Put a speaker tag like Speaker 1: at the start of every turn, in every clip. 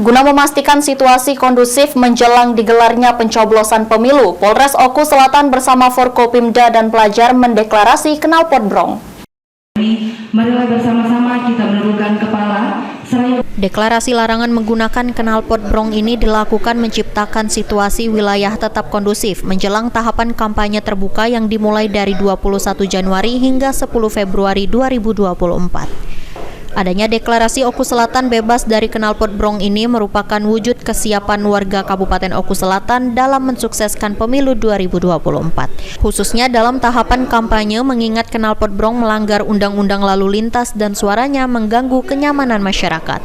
Speaker 1: Guna memastikan situasi kondusif menjelang digelarnya pencoblosan pemilu, Polres Oku Selatan bersama Forkopimda dan pelajar mendeklarasi knalpot brong.
Speaker 2: Marilah bersama-sama kita menundukkan kepala.
Speaker 1: Deklarasi larangan menggunakan knalpot brong ini dilakukan menciptakan situasi wilayah tetap kondusif menjelang tahapan kampanye terbuka yang dimulai dari 21 Januari hingga 10 Februari 2024. Adanya deklarasi Oku Selatan bebas dari knalpot brong ini merupakan wujud kesiapan warga Kabupaten Oku Selatan dalam mensukseskan pemilu 2024. Khususnya dalam tahapan kampanye mengingat knalpot brong melanggar undang-undang lalu lintas dan suaranya mengganggu kenyamanan masyarakat.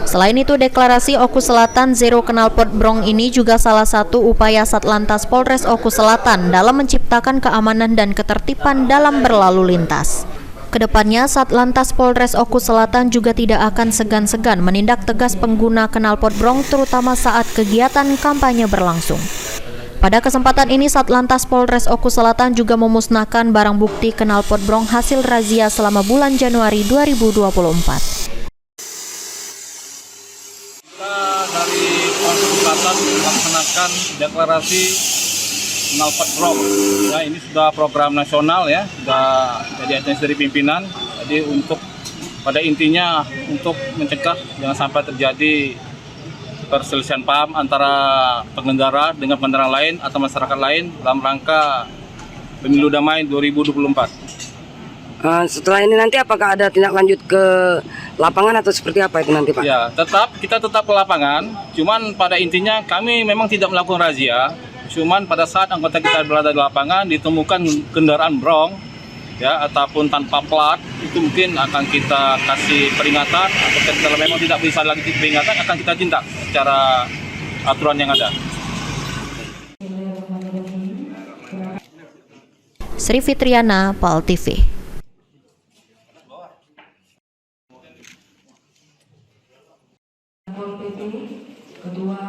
Speaker 1: Selain itu, deklarasi Oku Selatan Zero Knalpot Brong ini juga salah satu upaya Satlantas Polres Oku Selatan dalam menciptakan keamanan dan ketertiban dalam berlalu lintas. Kedepannya, Satlantas Polres Oku Selatan juga tidak akan segan-segan menindak tegas pengguna knalpot brong terutama saat kegiatan kampanye berlangsung. Pada kesempatan ini, Satlantas Polres Oku Selatan juga memusnahkan barang bukti knalpot brong hasil razia selama bulan Januari 2024.
Speaker 3: Kita dari Oku Selatan melaksanakan deklarasi knalpot brong. Ya, ini sudah program nasional ya, sudah jadi atensi dari pimpinan. Jadi untuk pada intinya untuk mencegah jangan sampai terjadi perselisihan paham antara pengendara dengan pengendara lain atau masyarakat lain dalam rangka pemilu damai 2024.
Speaker 4: Setelah ini nanti apakah ada tindak lanjut ke lapangan atau seperti apa itu nanti, Pak?
Speaker 3: Ya, kita tetap ke lapangan. Cuman pada intinya kami memang tidak melakukan razia. Cuman pada saat anggota kita berada di lapangan ditemukan kendaraan brong ya ataupun tanpa plat, itu mungkin akan kita kasih peringatan, atau kalau memang tidak bisa lagi peringatan akan kita tindak secara aturan yang ada.
Speaker 1: Sri Fitriana, PAL TV.
Speaker 2: Ketua